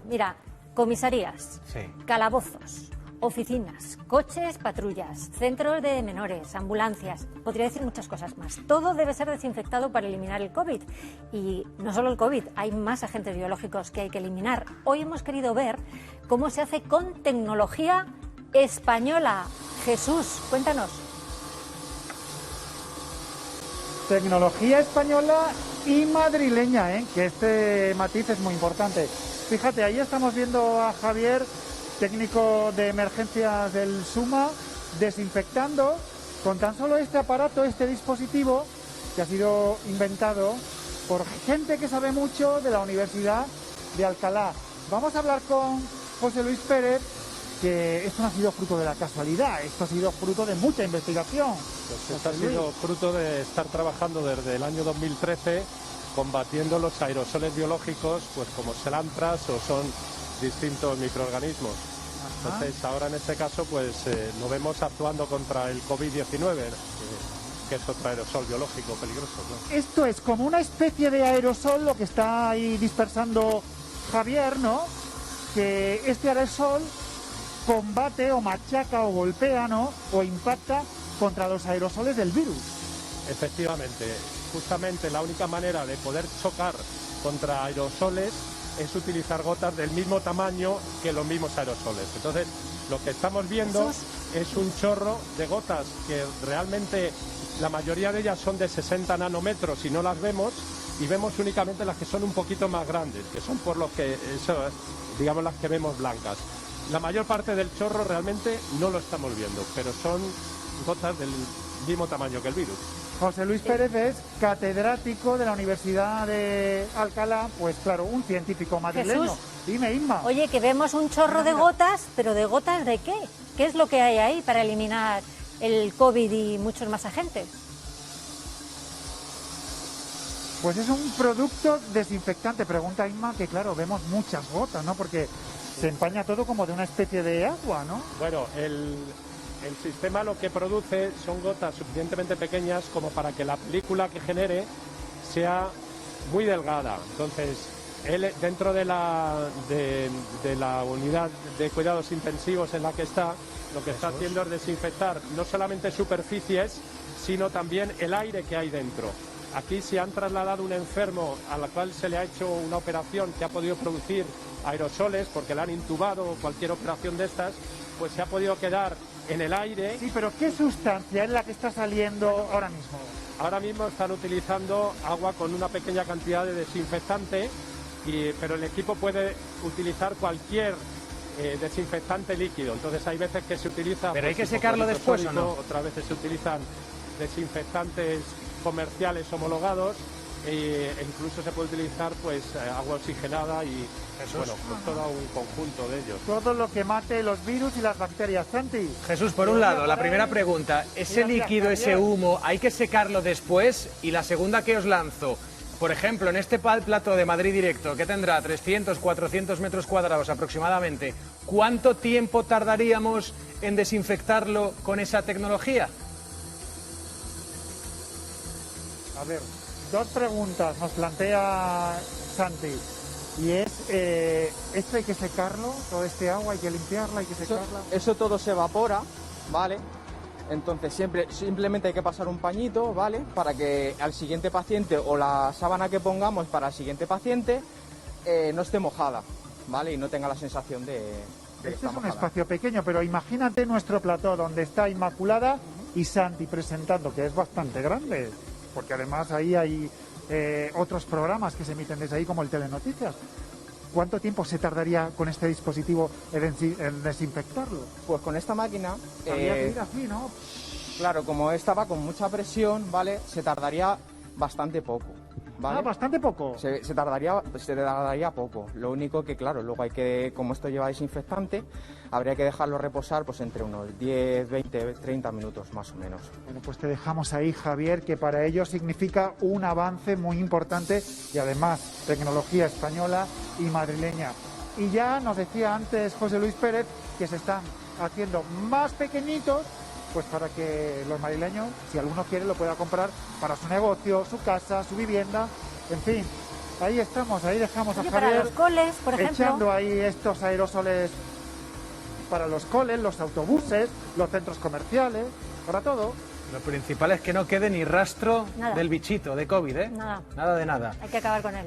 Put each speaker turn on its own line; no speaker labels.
Mira, comisarías,
Sí.
calabozos, oficinas, coches, patrullas, centros de menores, ambulancias, podría decir muchas cosas más. Todo debe ser desinfectado para eliminar el COVID. Y no solo el COVID, hay más agentes biológicos que hay que eliminar. Hoy hemos querido ver cómo se hace con tecnología española. Jesús, cuéntanos.
Tecnología española y madrileña, que este matiz es muy importante. Fíjate, ahí estamos viendo a Javier, técnico de emergencias del SUMA, desinfectando con tan solo este aparato, este dispositivo que ha sido inventado por gente que sabe mucho de la Universidad de Alcalá. Vamos a hablar con José Luis Pérez, que esto no ha sido fruto de la casualidad, esto ha sido fruto de mucha investigación.
Pues esto ha sido fruto de estar trabajando desde el año 2013 combatiendo los aerosoles biológicos, pues como es el antras o son distintos microorganismos.
Ajá.
Entonces ahora en este caso pues lo vemos actuando contra el COVID-19, que es otro aerosol biológico peligroso, ¿no?
Esto es como una especie de aerosol lo que está ahí dispersando Javier, ¿no? Que este aerosol combate o machaca o golpea, ¿no? O impacta contra los aerosoles del virus.
Efectivamente, justamente la única manera de poder chocar contra aerosoles es utilizar gotas del mismo tamaño que los mismos aerosoles. Entonces, lo que estamos viendo es un chorro de gotas que realmente la mayoría de ellas son de 60 nanómetros y no las vemos, y vemos únicamente las que son un poquito más grandes, que son por los que, digamos, las que vemos blancas. La mayor parte del chorro realmente no lo estamos viendo, pero son gotas del mismo tamaño que el virus.
José Luis Pérez es catedrático de la Universidad de Alcalá, pues claro, un científico madrileño.
Jesús.
Dime, Inma.
Oye, que vemos un chorro de gotas, pero ¿de gotas de qué? ¿Qué es lo que hay ahí para eliminar el COVID y muchos más agentes?
Pues es un producto desinfectante. Pregunta Inma, que claro, vemos muchas gotas, ¿no? Porque se empaña todo como de una especie de agua, ¿no?
Bueno, el sistema lo que produce son gotas suficientemente pequeñas como para que la película que genere sea muy delgada. Entonces, él dentro de la unidad de cuidados intensivos en la que está, lo que está haciendo es desinfectar no solamente superficies, sino también el aire que hay dentro. Aquí se han trasladado un enfermo a la cual se le ha hecho una operación que ha podido producir aerosoles porque le han intubado o cualquier operación de estas, pues se ha podido quedar en el aire.
Sí, pero ¿qué sustancia es la que está saliendo ahora mismo?
Ahora mismo están utilizando agua con una pequeña cantidad de desinfectante, pero el equipo puede utilizar cualquier desinfectante líquido. Entonces hay veces que se utiliza...
Pero hay que
tipo
secarlo
clorito
después, ¿o
sódico,
no?
Otras veces se utilizan desinfectantes comerciales homologados, e incluso se puede utilizar pues agua oxigenada y bueno, pues todo un conjunto de ellos.
Todo lo que mate los virus y las bacterias, Santi.
Jesús, por un lado, la primera pregunta, ese líquido, ese humo, ¿hay que secarlo después? Y la segunda que os lanzo, por ejemplo, en este plato de Madrid Directo, que tendrá 300, 400 metros cuadrados aproximadamente, ¿cuánto tiempo tardaríamos en desinfectarlo con esa tecnología?
A ver, dos preguntas nos plantea Santi. Y es, ¿esto hay que secarlo? ¿Todo este agua hay que limpiarla, hay que secarla?
Eso todo se evapora, ¿vale? Entonces simplemente hay que pasar un pañito, ¿vale? Para que al siguiente paciente o la sábana que pongamos para el siguiente paciente no esté mojada, ¿vale? Y no tenga la sensación de que
Este
está
es un
mojada.
espacio pequeño, pero imagínate nuestro plató donde está Inmaculada y Santi presentando, que es bastante grande, porque además ahí hay otros programas que se emiten desde ahí, como el Telenoticias. ¿Cuánto tiempo se tardaría con este dispositivo en desinfectarlo?
Pues con esta máquina,
Habría que ir así, ¿no?
claro, como esta va con mucha presión, ¿vale? Se tardaría bastante poco, ¿vale?
Ah, bastante poco.
Se tardaría poco. Lo único que, claro, luego hay que, como esto lleva desinfectante, habría que dejarlo reposar pues entre unos 10, 20, 30 minutos más o menos.
Bueno, pues te dejamos ahí, Javier, que para ello significa un avance muy importante y además tecnología española y madrileña. Y ya nos decía antes José Luis Pérez que se están haciendo más pequeñitos, pues para que los madrileños, si alguno quiere, lo pueda comprar para su negocio, su casa, su vivienda, en fin, Ahí estamos, ahí dejamos
Oye,
a
para
Javier
los coles, por ejemplo.
echando ahí estos aerosoles para los coles, los autobuses, los centros comerciales, para todo.
Lo principal es que no quede ni rastro
Nada.
del bichito de COVID, ¿eh?
Nada.
Nada de nada.
Hay que acabar con él.